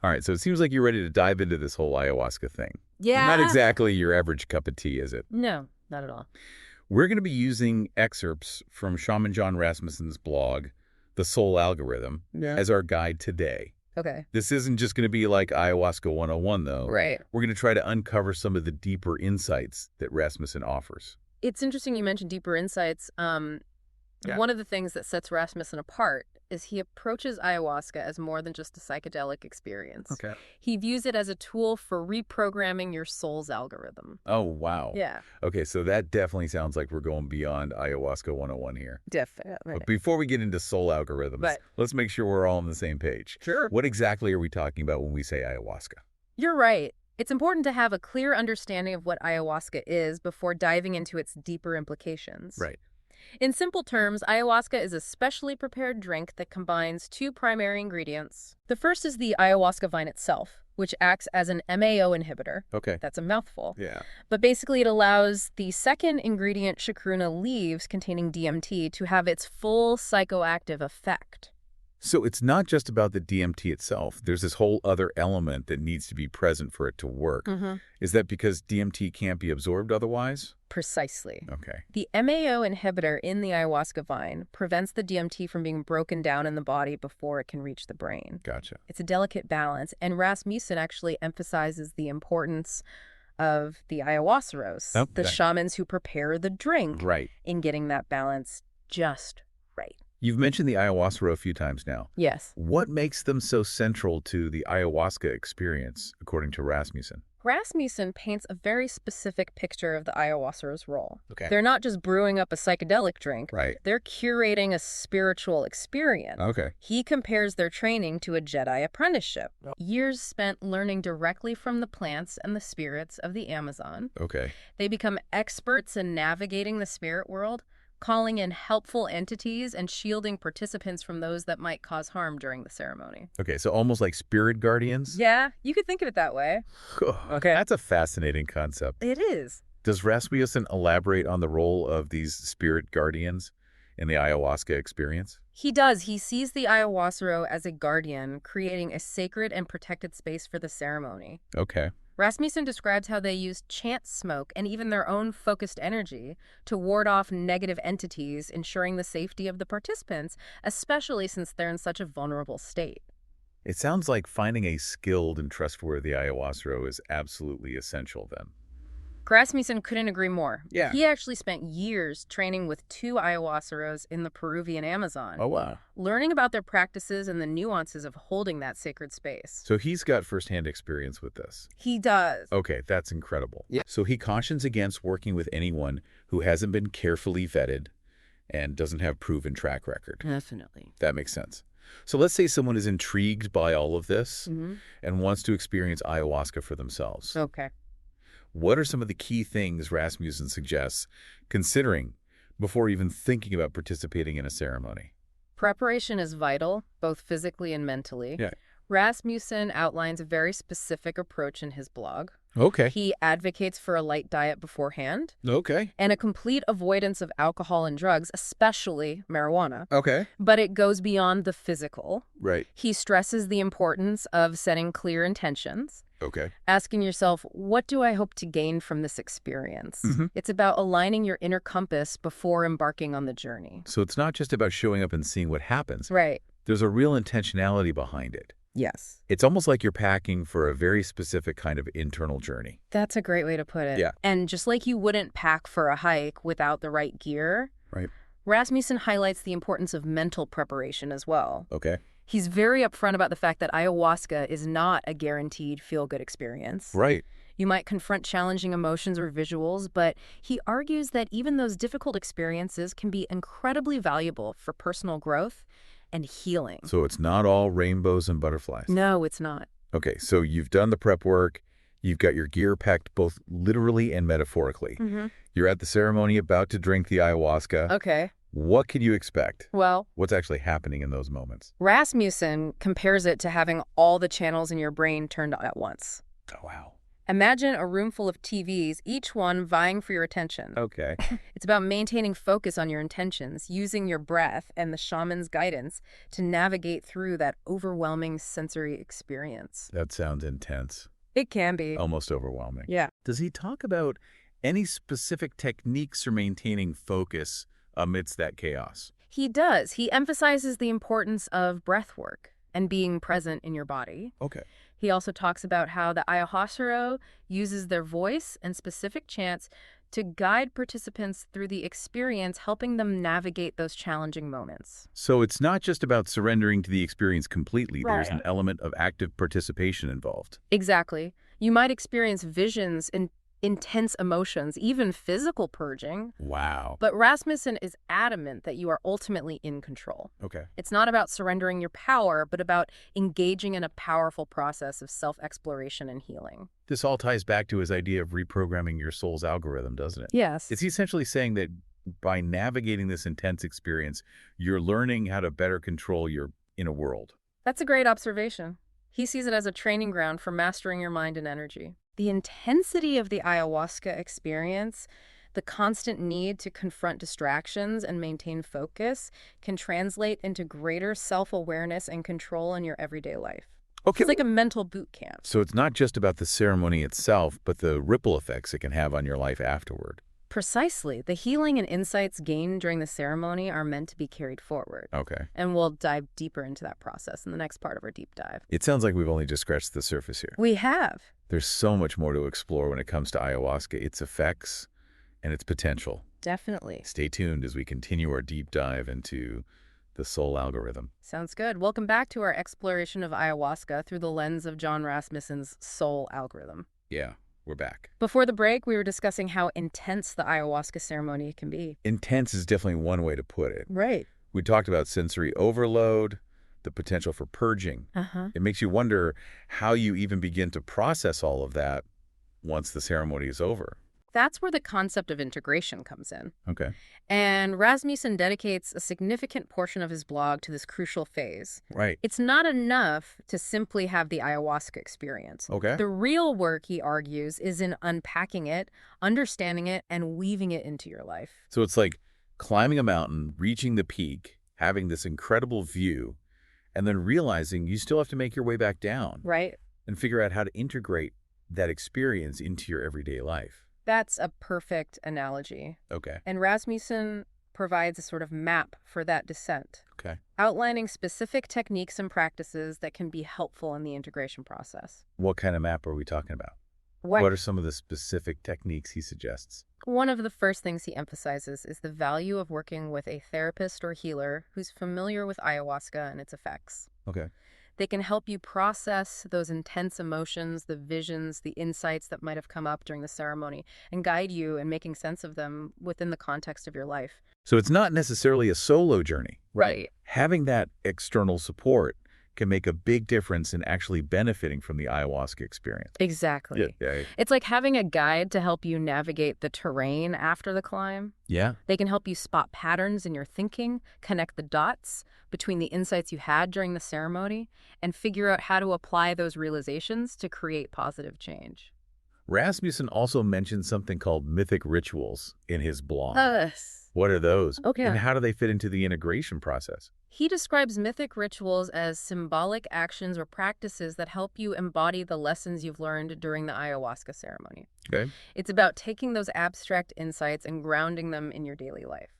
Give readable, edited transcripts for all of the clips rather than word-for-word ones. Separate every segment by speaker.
Speaker 1: All right, so it seems like you're ready to dive into this whole ayahuasca thing.
Speaker 2: Yeah.
Speaker 1: Not exactly your average cup of tea, is it?
Speaker 2: No, not at all.
Speaker 1: We're going to be using excerpts from Shaman John Rasmussen's blog, The Soul Algorithm, as our guide today.
Speaker 2: Okay.
Speaker 1: This isn't just going to be like Ayahuasca 101, though.
Speaker 2: Right.
Speaker 1: We're going to try to uncover some of the deeper insights that Rasmussen offers.
Speaker 2: It's interesting you mentioned deeper insights. One of the things that sets Rasmussen apart is he approaches ayahuasca as more than just a psychedelic experience.
Speaker 1: Okay.
Speaker 2: He views it as a tool for reprogramming your soul's algorithm.
Speaker 1: Oh, wow.
Speaker 2: Yeah.
Speaker 1: Okay, so that definitely sounds like we're going beyond Ayahuasca 101 here.
Speaker 2: Definitely.
Speaker 1: But before we get into soul algorithms, let's make sure we're all on the same page.
Speaker 2: Sure.
Speaker 1: What exactly are we talking about when we say ayahuasca?
Speaker 2: You're right. It's important to have a clear understanding of what ayahuasca is before diving into its deeper implications.
Speaker 1: Right.
Speaker 2: In simple terms, ayahuasca is a specially prepared drink that combines two primary ingredients. The first is the ayahuasca vine itself, which acts as an MAO inhibitor.
Speaker 1: Okay.
Speaker 2: That's a mouthful.
Speaker 1: Yeah.
Speaker 2: But basically it allows the second ingredient, chacruna leaves containing DMT, to have its full psychoactive effect.
Speaker 1: So it's not just about the DMT itself. There's this whole other element that needs to be present for it to work.
Speaker 2: Mm-hmm.
Speaker 1: Is that because DMT can't be absorbed otherwise?
Speaker 2: Precisely.
Speaker 1: Okay.
Speaker 2: The MAO inhibitor in the ayahuasca vine prevents the DMT from being broken down in the body before it can reach the brain.
Speaker 1: Gotcha.
Speaker 2: It's a delicate balance, and Rasmussen actually emphasizes the importance of the ayahuasceros, the shamans who prepare the drink, in getting that balance just right.
Speaker 1: You've mentioned the ayahuasca a few times now.
Speaker 2: Yes.
Speaker 1: What makes them so central to the ayahuasca experience, according to Rasmussen?
Speaker 2: Rasmussen paints a very specific picture of the ayahuasca's role.
Speaker 1: Okay.
Speaker 2: They're not just brewing up a psychedelic drink.
Speaker 1: Right.
Speaker 2: They're curating a spiritual experience.
Speaker 1: Okay.
Speaker 2: He compares their training to a Jedi apprenticeship. Years spent learning directly from the plants and the spirits of the Amazon.
Speaker 1: Okay.
Speaker 2: They become experts in navigating the spirit world, calling in helpful entities and shielding participants from those that might cause harm during the ceremony.
Speaker 1: Okay, so almost like spirit guardians?
Speaker 2: Yeah, you could think of it that way.
Speaker 1: Okay. That's a fascinating concept.
Speaker 2: It is.
Speaker 1: Does Rasmussen elaborate on the role of these spirit guardians in the ayahuasca experience?
Speaker 2: He does. He sees the ayahuasca as a guardian, creating a sacred and protected space for the ceremony.
Speaker 1: Okay.
Speaker 2: Rasmussen describes how they use chant smoke and even their own focused energy to ward off negative entities, ensuring the safety of the participants, especially since they're in such a vulnerable state.
Speaker 1: It sounds like finding a skilled and trustworthy ayahuasca is absolutely essential then.
Speaker 2: Rasmussen couldn't agree more.
Speaker 1: Yeah.
Speaker 2: He actually spent years training with 2 ayahuascas in the Peruvian Amazon.
Speaker 1: Oh, wow.
Speaker 2: Learning about their practices and the nuances of holding that sacred space.
Speaker 1: So he's got firsthand experience with this.
Speaker 2: He does.
Speaker 1: Okay, that's incredible. Yeah. So he cautions against working with anyone who hasn't been carefully vetted and doesn't have proven track record.
Speaker 2: Definitely.
Speaker 1: That makes sense. So let's say someone is intrigued by all of this and wants to experience ayahuasca for themselves.
Speaker 2: Okay.
Speaker 1: What are some of the key things Rasmussen suggests considering before even thinking about participating in a ceremony?
Speaker 2: Preparation is vital, both physically and mentally.
Speaker 1: Yeah.
Speaker 2: Rasmussen outlines a very specific approach in his blog.
Speaker 1: Okay.
Speaker 2: He advocates for a light diet beforehand
Speaker 1: Okay.
Speaker 2: and a complete avoidance of alcohol and drugs, especially marijuana.
Speaker 1: Okay.
Speaker 2: But it goes beyond the physical.
Speaker 1: Right.
Speaker 2: He stresses the importance of setting clear intentions.
Speaker 1: Okay.
Speaker 2: Asking yourself, what do I hope to gain from this experience? It's about aligning your inner compass before embarking on the journey.
Speaker 1: So it's not just about showing up and seeing what happens.
Speaker 2: Right.
Speaker 1: There's a real intentionality behind it.
Speaker 2: Yes.
Speaker 1: It's almost like you're packing for a very specific kind of internal journey.
Speaker 2: That's a great way to put it.
Speaker 1: Yeah.
Speaker 2: And just like you wouldn't pack for a hike without the right gear,
Speaker 1: Right.
Speaker 2: Rasmussen highlights the importance of mental preparation as well.
Speaker 1: Okay.
Speaker 2: He's very upfront about the fact that ayahuasca is not a guaranteed feel-good experience.
Speaker 1: Right.
Speaker 2: You might confront challenging emotions or visuals, but he argues that even those difficult experiences can be incredibly valuable for personal growth and healing.
Speaker 1: So it's not all rainbows and butterflies.
Speaker 2: No, it's not.
Speaker 1: Okay, so you've done the prep work. You've got your gear packed both literally and metaphorically. You're at the ceremony about to drink the ayahuasca.
Speaker 2: Okay.
Speaker 1: What can you expect?
Speaker 2: Well,
Speaker 1: What's actually happening in those moments?
Speaker 2: Rasmussen compares it to having all the channels in your brain turned on at once.
Speaker 1: Oh, wow.
Speaker 2: Imagine a room full of TVs, each one vying for your attention.
Speaker 1: Okay.
Speaker 2: It's about maintaining focus on your intentions, using your breath and the shaman's guidance to navigate through that overwhelming sensory experience.
Speaker 1: That sounds intense.
Speaker 2: It can be.
Speaker 1: Almost overwhelming.
Speaker 2: Yeah.
Speaker 1: Does he talk about any specific techniques for maintaining focus amidst that chaos?
Speaker 2: He does. He emphasizes the importance of breath work and being present in your body.
Speaker 1: Okay.
Speaker 2: He also talks about how the Ayahuasca uses their voice and specific chants to guide participants through the experience, helping them navigate those challenging moments.
Speaker 1: So it's not just about surrendering to the experience completely.
Speaker 2: Right.
Speaker 1: There's an element of active participation involved.
Speaker 2: Exactly. You might experience visions and intense emotions, even physical purging.
Speaker 1: Wow.
Speaker 2: But Rasmussen is adamant that you are ultimately in control.
Speaker 1: Okay.
Speaker 2: It's not about surrendering your power, but about engaging in a powerful process of self-exploration and healing.
Speaker 1: This all ties back to his idea of reprogramming your soul's algorithm, doesn't it?
Speaker 2: Yes.
Speaker 1: Is he essentially saying that by navigating this intense experience, you're learning how to better control your inner world?
Speaker 2: That's a great observation. He sees it as a training ground for mastering your mind and energy. The intensity of the ayahuasca experience, the constant need to confront distractions and maintain focus, can translate into greater self-awareness and control in your everyday life.
Speaker 1: Okay.
Speaker 2: It's like a mental boot camp.
Speaker 1: So it's not just about the ceremony itself, but the ripple effects it can have on your life afterward.
Speaker 2: Precisely. The healing and insights gained during the ceremony are meant to be carried forward.
Speaker 1: Okay.
Speaker 2: And we'll dive deeper into that process in the next part of our deep dive.
Speaker 1: It sounds like we've only just scratched the surface here.
Speaker 2: We have.
Speaker 1: There's so much more to explore when it comes to ayahuasca, its effects, and its potential.
Speaker 2: Definitely.
Speaker 1: Stay tuned as we continue our deep dive into the soul algorithm.
Speaker 2: Sounds good. Welcome back to our exploration of ayahuasca through the lens of John Rasmussen's soul algorithm.
Speaker 1: Yeah, we're back.
Speaker 2: Before the break, we were discussing how intense the ayahuasca ceremony can be.
Speaker 1: Intense is definitely one way to put it.
Speaker 2: Right.
Speaker 1: We talked about sensory overload, the potential for purging. It makes you wonder how you even begin to process all of that once the ceremony is over.
Speaker 2: That's where the concept of integration comes in.
Speaker 1: Okay.
Speaker 2: And Rasmussen dedicates a significant portion of his blog to this crucial phase.
Speaker 1: Right.
Speaker 2: It's not enough to simply have the ayahuasca experience.
Speaker 1: Okay.
Speaker 2: The real work, he argues, is in unpacking it, understanding it, and weaving it into your life.
Speaker 1: So it's like climbing a mountain, reaching the peak, having this incredible view, and then realizing you still have to make your way back down.
Speaker 2: Right.
Speaker 1: And figure out how to integrate that experience into your everyday life.
Speaker 2: That's a perfect analogy.
Speaker 1: Okay.
Speaker 2: And Rasmussen provides a sort of map for that descent,
Speaker 1: Okay.
Speaker 2: outlining specific techniques and practices that can be helpful in the integration process.
Speaker 1: What kind of map are we talking about? What are some of the specific techniques he suggests?
Speaker 2: One of the first things he emphasizes is the value of working with a therapist or healer who's familiar with ayahuasca and its effects.
Speaker 1: Okay.
Speaker 2: They can help you process those intense emotions, the visions, the insights that might have come up during the ceremony, and guide you in making sense of them within the context of your life.
Speaker 1: So it's not necessarily a solo journey.
Speaker 2: Right.
Speaker 1: Having that external support can make a big difference in actually benefiting from the ayahuasca experience.
Speaker 2: Exactly.
Speaker 1: Yeah.
Speaker 2: It's like having a guide to help you navigate the terrain after the climb.
Speaker 1: Yeah.
Speaker 2: They can help you spot patterns in your thinking, connect the dots between the insights you had during the ceremony, and figure out how to apply those realizations to create positive change.
Speaker 1: Rasmussen also mentioned something called mythic rituals in his blog.
Speaker 2: Yes.
Speaker 1: What are those?
Speaker 2: Okay.
Speaker 1: And how do they fit into the integration process?
Speaker 2: He describes mythic rituals as symbolic actions or practices that help you embody the lessons you've learned during the ayahuasca ceremony.
Speaker 1: Okay.
Speaker 2: It's about taking those abstract insights and grounding them in your daily life.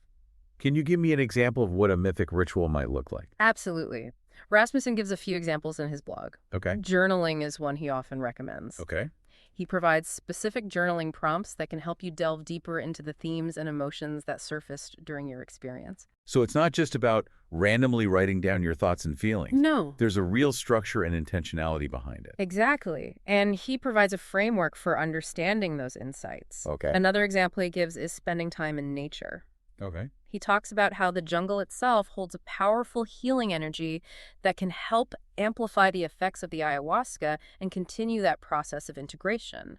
Speaker 1: Can you give me an example of what a mythic ritual might look like?
Speaker 2: Absolutely. Rasmussen gives a few examples in his blog.
Speaker 1: Okay.
Speaker 2: Journaling is one he often recommends.
Speaker 1: Okay.
Speaker 2: He provides specific journaling prompts that can help you delve deeper into the themes and emotions that surfaced during your experience.
Speaker 1: So it's not just about randomly writing down your thoughts and feelings.
Speaker 2: No.
Speaker 1: There's a real structure and intentionality behind it.
Speaker 2: Exactly. And he provides a framework for understanding those insights.
Speaker 1: Okay.
Speaker 2: Another example he gives is spending time in nature.
Speaker 1: Okay.
Speaker 2: He talks about how the jungle itself holds a powerful healing energy that can help amplify the effects of the ayahuasca and continue that process of integration.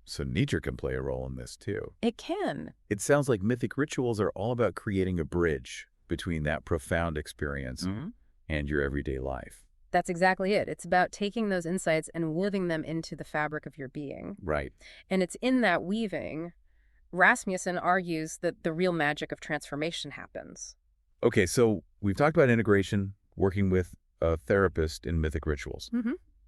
Speaker 1: So nature can play a role in this too.
Speaker 2: It can.
Speaker 1: It sounds like mythic rituals are all about creating a bridge between that profound experience and your everyday life.
Speaker 2: That's exactly it. It's about taking those insights and weaving them into the fabric of your being.
Speaker 1: Right.
Speaker 2: And it's in that weaving, Rasmussen argues that the real magic of transformation happens.
Speaker 1: Okay, so we've talked about integration, working with a therapist in mythic rituals.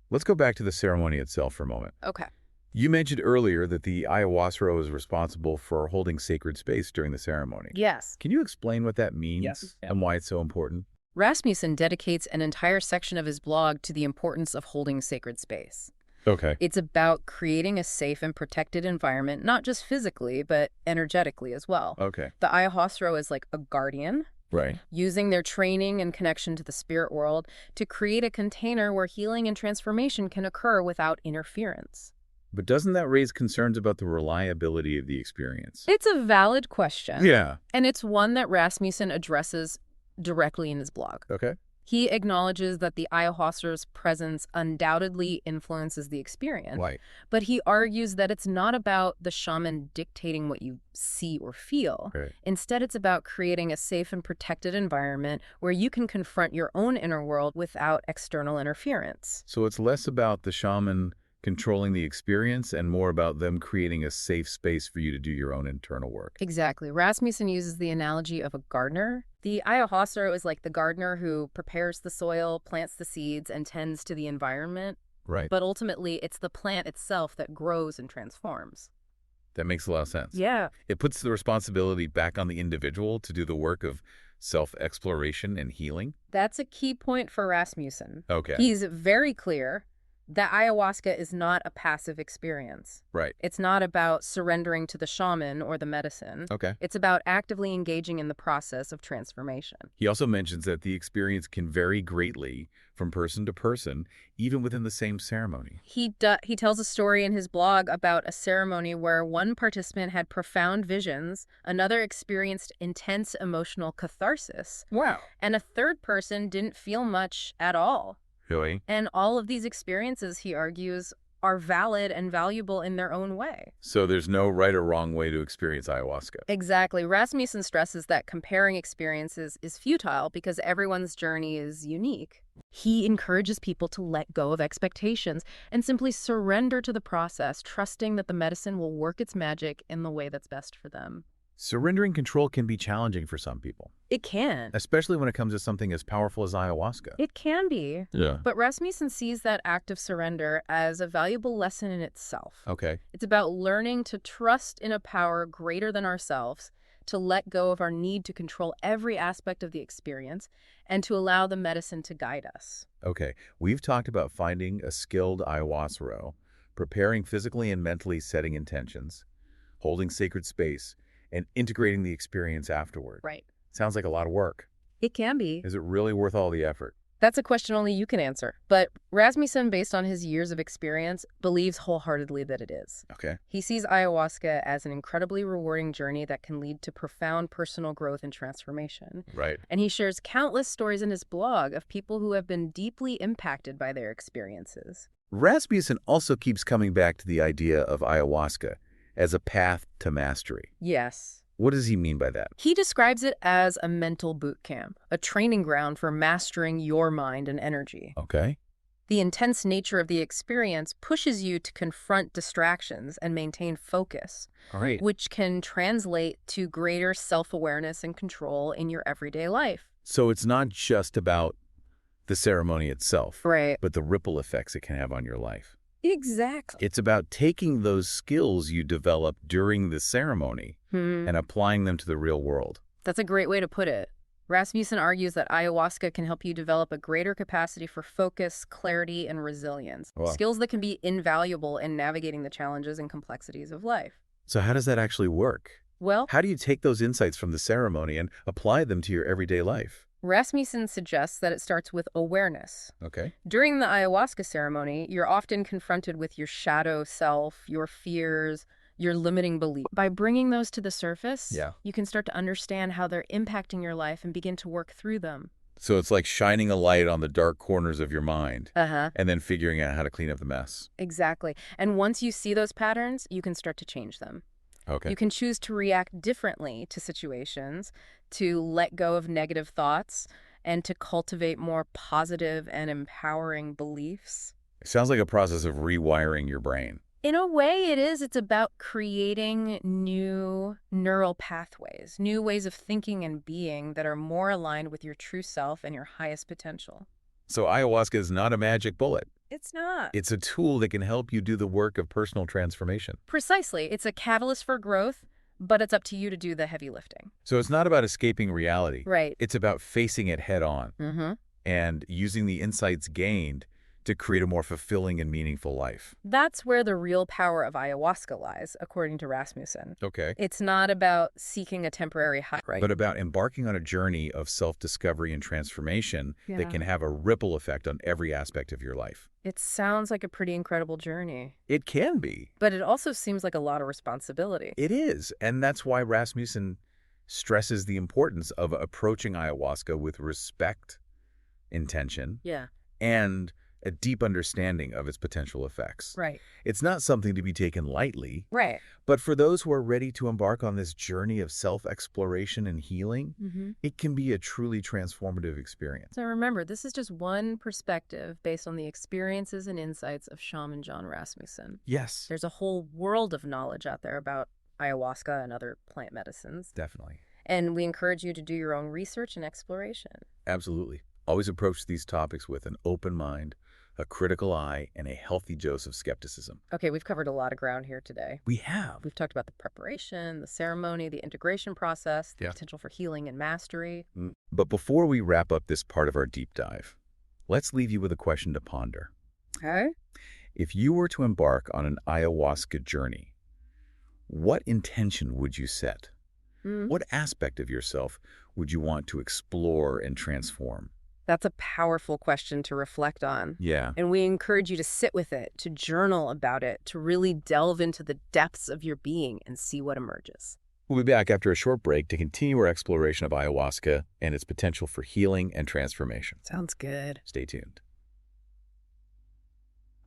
Speaker 1: Let's go back to the ceremony itself for a moment.
Speaker 2: Okay.
Speaker 1: You mentioned earlier that the ayahuasca is responsible for holding sacred space during the ceremony.
Speaker 2: Yes.
Speaker 1: Can you explain what that means and why it's so important?
Speaker 2: Rasmussen dedicates an entire section of his blog to the importance of holding sacred space.
Speaker 1: Okay.
Speaker 2: It's about creating a safe and protected environment, not just physically, but energetically as well.
Speaker 1: Okay.
Speaker 2: The ayahuasca is like a guardian,
Speaker 1: Right.
Speaker 2: using their training and connection to the spirit world to create a container where healing and transformation can occur without interference.
Speaker 1: But doesn't that raise concerns about the reliability of the experience?
Speaker 2: It's a valid question.
Speaker 1: Yeah.
Speaker 2: And it's one that Rasmussen addresses directly in his blog.
Speaker 1: Okay.
Speaker 2: He acknowledges that the ayahuasca's presence undoubtedly influences the experience.
Speaker 1: Right.
Speaker 2: But he argues that it's not about the shaman dictating what you see or feel.
Speaker 1: Right.
Speaker 2: Instead, it's about creating a safe and protected environment where you can confront your own inner world without external interference.
Speaker 1: So it's less about the shaman controlling the experience and more about them creating a safe space for you to do your own internal work.
Speaker 2: Exactly. Rasmussen uses the analogy of a gardener. The ayahuasca is like the gardener who prepares the soil, plants the seeds, and tends to the environment.
Speaker 1: Right.
Speaker 2: But ultimately, it's the plant itself that grows and transforms.
Speaker 1: That makes a lot of sense.
Speaker 2: Yeah.
Speaker 1: It puts the responsibility back on the individual to do the work of self-exploration and healing.
Speaker 2: That's a key point for Rasmussen.
Speaker 1: Okay.
Speaker 2: He's very clear that ayahuasca is not a passive experience.
Speaker 1: Right.
Speaker 2: It's not about surrendering to the shaman or the medicine.
Speaker 1: Okay.
Speaker 2: It's about actively engaging in the process of transformation.
Speaker 1: He also mentions that the experience can vary greatly from person to person, even within the same ceremony.
Speaker 2: He tells a story in his blog about a ceremony where one participant had profound visions, another experienced intense emotional catharsis.
Speaker 1: Wow.
Speaker 2: And a third person didn't feel much at all.
Speaker 1: Really?
Speaker 2: And all of these experiences, he argues, are valid and valuable in their own way.
Speaker 1: So there's no right or wrong way to experience ayahuasca.
Speaker 2: Exactly. Rasmussen stresses that comparing experiences is futile because everyone's journey is unique. He encourages people to let go of expectations and simply surrender to the process, trusting that the medicine will work its magic in the way that's best for them.
Speaker 1: Surrendering control can be challenging for some people.
Speaker 2: It can.
Speaker 1: Especially when it comes to something as powerful as ayahuasca.
Speaker 2: It can be.
Speaker 1: Yeah.
Speaker 2: But Rasmussen sees that act of surrender as a valuable lesson in itself.
Speaker 1: Okay.
Speaker 2: It's about learning to trust in a power greater than ourselves, to let go of our need to control every aspect of the experience, and to allow the medicine to guide us.
Speaker 1: Okay. We've talked about finding a skilled ayahuasca, preparing physically and mentally, setting intentions, holding sacred space, and integrating the experience afterward.
Speaker 2: Right.
Speaker 1: Sounds like a lot of work.
Speaker 2: It can be.
Speaker 1: Is it really worth all the effort?
Speaker 2: That's a question only you can answer. But Rasmussen, based on his years of experience, believes wholeheartedly that it is.
Speaker 1: Okay.
Speaker 2: He sees ayahuasca as an incredibly rewarding journey that can lead to profound personal growth and transformation.
Speaker 1: Right.
Speaker 2: And he shares countless stories in his blog of people who have been deeply impacted by their experiences.
Speaker 1: Rasmussen also keeps coming back to the idea of ayahuasca as a path to mastery.
Speaker 2: Yes.
Speaker 1: What does he mean by that?
Speaker 2: He describes it as a mental boot camp, a training ground for mastering your mind and energy.
Speaker 1: Okay.
Speaker 2: The intense nature of the experience pushes you to confront distractions and maintain focus,
Speaker 1: Right.
Speaker 2: which can translate to greater self-awareness and control in your everyday life.
Speaker 1: So it's not just about the ceremony itself,
Speaker 2: Right.
Speaker 1: but the ripple effects it can have on your life.
Speaker 2: Exactly.
Speaker 1: It's about taking those skills you develop during the ceremony and applying them to the real world.
Speaker 2: That's a great way to put it. Rasmussen argues that ayahuasca can help you develop a greater capacity for focus, clarity, and resilience,
Speaker 1: Wow.
Speaker 2: skills that can be invaluable in navigating the challenges and complexities of life.
Speaker 1: So how does that actually work?
Speaker 2: Well,
Speaker 1: How do you take those insights from the ceremony and apply them to your everyday life?
Speaker 2: Rasmussen suggests that it starts with awareness.
Speaker 1: Okay.
Speaker 2: During the ayahuasca ceremony, you're often confronted with your shadow self, your fears, your limiting beliefs. By bringing those to the surface, you can start to understand how they're impacting your life and begin to work through them.
Speaker 1: So it's like shining a light on the dark corners of your mind
Speaker 2: Uh-huh.
Speaker 1: and then figuring out how to clean up the mess.
Speaker 2: Exactly. And once you see those patterns, you can start to change them.
Speaker 1: Okay.
Speaker 2: You can choose to react differently to situations, to let go of negative thoughts, and to cultivate more positive and empowering beliefs.
Speaker 1: It sounds like a process of rewiring your brain.
Speaker 2: In a way, it is. It's about creating new neural pathways, new ways of thinking and being that are more aligned with your true self and your highest potential.
Speaker 1: So ayahuasca is not a magic bullet.
Speaker 2: It's not.
Speaker 1: It's a tool that can help you do the work of personal transformation.
Speaker 2: Precisely. It's a catalyst for growth, but it's up to you to do the heavy lifting.
Speaker 1: So it's not about escaping reality.
Speaker 2: Right.
Speaker 1: It's about facing it head on and using the insights gained to create a more fulfilling and meaningful life.
Speaker 2: That's where the real power of ayahuasca lies, according to Rasmussen.
Speaker 1: Okay.
Speaker 2: It's not about seeking a temporary high, right?
Speaker 1: But about embarking on a journey of self-discovery and transformation that can have a ripple effect on every aspect of your life.
Speaker 2: It sounds like a pretty incredible journey.
Speaker 1: It can be.
Speaker 2: But it also seems like a lot of responsibility.
Speaker 1: It is. And that's why Rasmussen stresses the importance of approaching ayahuasca with respect, intention, and a deep understanding of its potential effects.
Speaker 2: Right.
Speaker 1: It's not something to be taken lightly.
Speaker 2: Right.
Speaker 1: But for those who are ready to embark on this journey of self-exploration and healing, it can be a truly transformative experience.
Speaker 2: So remember, this is just one perspective based on the experiences and insights of Shaman John Rasmussen.
Speaker 1: Yes.
Speaker 2: There's a whole world of knowledge out there about ayahuasca and other plant medicines.
Speaker 1: Definitely.
Speaker 2: And we encourage you to do your own research and exploration.
Speaker 1: Absolutely. Always approach these topics with an open mind, a critical eye, and a healthy dose of skepticism.
Speaker 2: Okay, we've covered a lot of ground here today.
Speaker 1: We have.
Speaker 2: We've talked about the preparation, the ceremony, the integration process, the potential for healing and mastery.
Speaker 1: But before we wrap up this part of our deep dive, let's leave you with a question to ponder.
Speaker 2: Okay.
Speaker 1: If you were to embark on an ayahuasca journey, what intention would you set? What aspect of yourself would you want to explore and transform?
Speaker 2: That's a powerful question to reflect on.
Speaker 1: Yeah.
Speaker 2: And we encourage you to sit with it, to journal about it, to really delve into the depths of your being and see what emerges.
Speaker 1: We'll be back after a short break to continue our exploration of ayahuasca and its potential for healing and transformation.
Speaker 2: Sounds good.
Speaker 1: Stay tuned.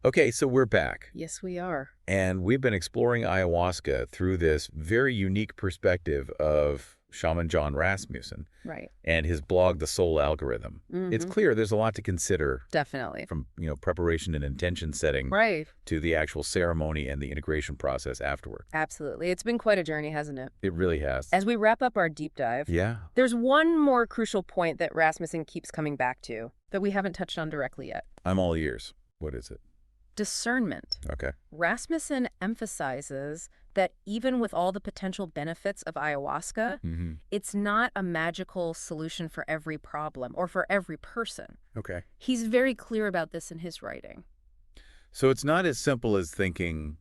Speaker 1: Okay, so we're back.
Speaker 2: Yes, we are.
Speaker 1: And we've been exploring ayahuasca through this very unique perspective of Shaman John Rasmussen.
Speaker 2: Right.
Speaker 1: And his blog, The Soul Algorithm. It's clear there's a lot to consider.
Speaker 2: Definitely.
Speaker 1: From, preparation and intention setting.
Speaker 2: Right.
Speaker 1: To the actual ceremony and the integration process afterward.
Speaker 2: Absolutely. It's been quite a journey, hasn't it?
Speaker 1: It really has.
Speaker 2: As we wrap up our deep dive, there's one more crucial point that Rasmussen keeps coming back to that we haven't touched on directly yet.
Speaker 1: I'm all ears. What is it?
Speaker 2: Discernment.
Speaker 1: Okay.
Speaker 2: Rasmussen emphasizes that even with all the potential benefits of ayahuasca, it's not a magical solution for every problem or for every person.
Speaker 1: Okay.
Speaker 2: He's very clear about this in his writing.
Speaker 1: So it's not as simple as thinking,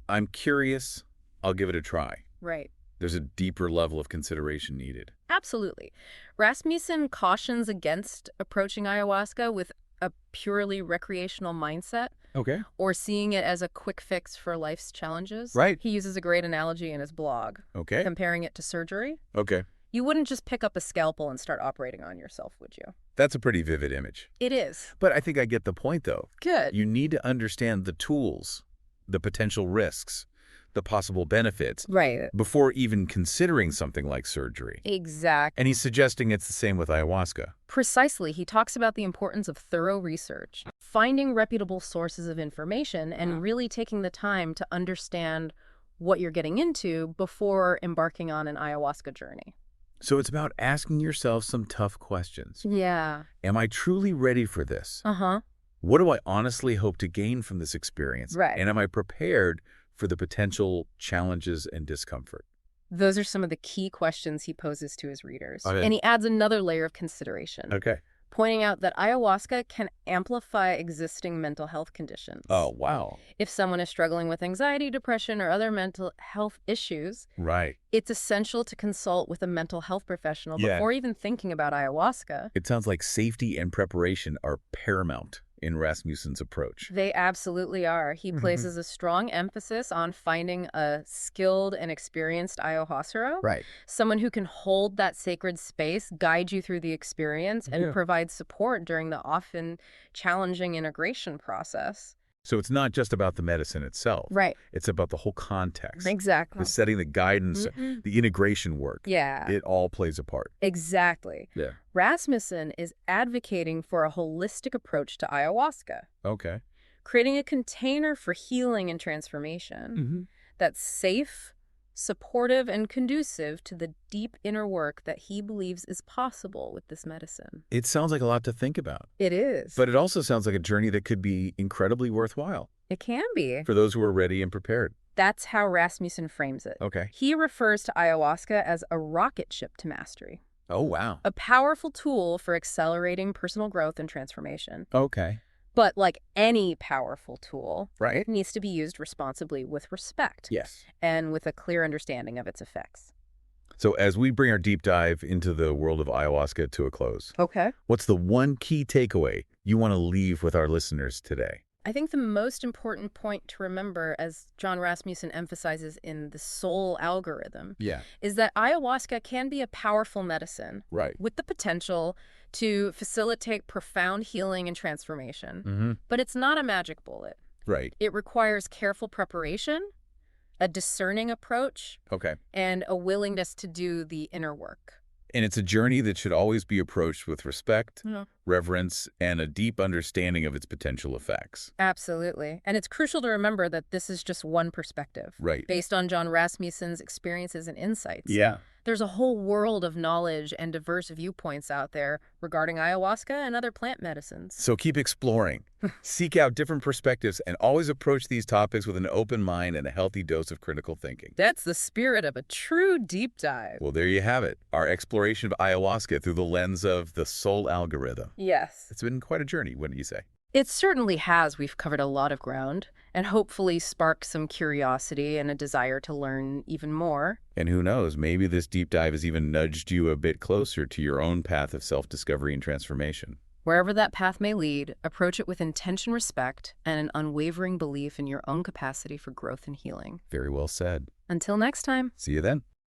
Speaker 1: I'm curious, I'll give it a try.
Speaker 2: Right.
Speaker 1: There's a deeper level of consideration needed.
Speaker 2: Absolutely. Rasmussen cautions against approaching ayahuasca with a purely recreational mindset.
Speaker 1: Okay.
Speaker 2: Or seeing it as a quick fix for life's challenges.
Speaker 1: Right.
Speaker 2: He uses a great analogy in his blog.
Speaker 1: Okay.
Speaker 2: Comparing it to surgery.
Speaker 1: Okay.
Speaker 2: You wouldn't just pick up a scalpel and start operating on yourself, would you?
Speaker 1: That's a pretty vivid image.
Speaker 2: It is.
Speaker 1: But I think I get the point, though.
Speaker 2: Good.
Speaker 1: You need to understand the tools, the potential risks, the possible benefits.
Speaker 2: Right.
Speaker 1: Before even considering something like surgery.
Speaker 2: Exactly.
Speaker 1: And he's suggesting it's the same with ayahuasca.
Speaker 2: Precisely. He talks about the importance of thorough research, finding reputable sources of information, and really taking the time to understand what you're getting into before embarking on an ayahuasca journey.
Speaker 1: So it's about asking yourself some tough questions.
Speaker 2: Yeah.
Speaker 1: Am I truly ready for this?
Speaker 2: Uh-huh.
Speaker 1: What do I honestly hope to gain from this experience?
Speaker 2: Right.
Speaker 1: And am I prepared for the potential challenges and discomfort?
Speaker 2: Those are some of the key questions he poses to his readers.
Speaker 1: Okay.
Speaker 2: And he adds another layer of consideration.
Speaker 1: Okay.
Speaker 2: Pointing out that ayahuasca can amplify existing mental health conditions.
Speaker 1: Oh, wow.
Speaker 2: If someone is struggling with anxiety, depression, or other mental health issues,
Speaker 1: Right.
Speaker 2: It's essential to consult with a mental health professional before even thinking about ayahuasca.
Speaker 1: It sounds like safety and preparation are paramount in Rasmussen's approach.
Speaker 2: They absolutely are. He places a strong emphasis on finding a skilled and experienced ayahuasca.
Speaker 1: Right.
Speaker 2: Someone who can hold that sacred space, guide you through the experience, and provide support during the often challenging integration process.
Speaker 1: So it's not just about the medicine itself.
Speaker 2: Right.
Speaker 1: It's about the whole context.
Speaker 2: Exactly.
Speaker 1: The setting, the guidance, the integration work.
Speaker 2: Yeah.
Speaker 1: It all plays a part.
Speaker 2: Exactly.
Speaker 1: Yeah.
Speaker 2: Rasmussen is advocating for a holistic approach to ayahuasca.
Speaker 1: Okay.
Speaker 2: Creating a container for healing and transformation that's safe, supportive, and conducive to the deep inner work that he believes is possible with this medicine.
Speaker 1: It sounds like a lot to think about.
Speaker 2: It is.
Speaker 1: But it also sounds like a journey that could be incredibly worthwhile.
Speaker 2: It can be.
Speaker 1: For those who are ready and prepared.
Speaker 2: That's how Rasmussen frames it.
Speaker 1: Okay.
Speaker 2: He refers to ayahuasca as a rocket ship to mastery.
Speaker 1: Oh, wow.
Speaker 2: A powerful tool for accelerating personal growth and transformation.
Speaker 1: Okay.
Speaker 2: But like any powerful tool,
Speaker 1: it
Speaker 2: needs to be used responsibly with respect.
Speaker 1: Yes.
Speaker 2: And with a clear understanding of its effects.
Speaker 1: So as we bring our deep dive into the world of ayahuasca to a close, what's the one key takeaway you want to leave with our listeners today?
Speaker 2: I think the most important point to remember, as John Rasmussen emphasizes in The Soul Algorithm, is that ayahuasca can be a powerful medicine with the potential to facilitate profound healing and transformation. But it's not a magic bullet. It requires careful preparation, a discerning approach, and a willingness to do the inner work.
Speaker 1: And it's a journey that should always be approached with respect, reverence, and a deep understanding of its potential effects.
Speaker 2: Absolutely. And it's crucial to remember that this is just one perspective. Based on John Rasmussen's experiences and insights. There's a whole world of knowledge and diverse viewpoints out there regarding ayahuasca and other plant medicines.
Speaker 1: So keep exploring. Seek out different perspectives and always approach these topics with an open mind and a healthy dose of critical thinking.
Speaker 2: That's the spirit of a true deep dive.
Speaker 1: Well, there you have it. Our exploration of ayahuasca through the lens of the Soul Algorithm.
Speaker 2: Yes.
Speaker 1: It's been quite a journey, wouldn't you say?
Speaker 2: It certainly has. We've covered a lot of ground and hopefully sparked some curiosity and a desire to learn even more.
Speaker 1: And who knows, maybe this deep dive has even nudged you a bit closer to your own path of self-discovery and transformation.
Speaker 2: Wherever that path may lead, approach it with intention, respect, and an unwavering belief in your own capacity for growth and healing.
Speaker 1: Very well said.
Speaker 2: Until next time.
Speaker 1: See you then.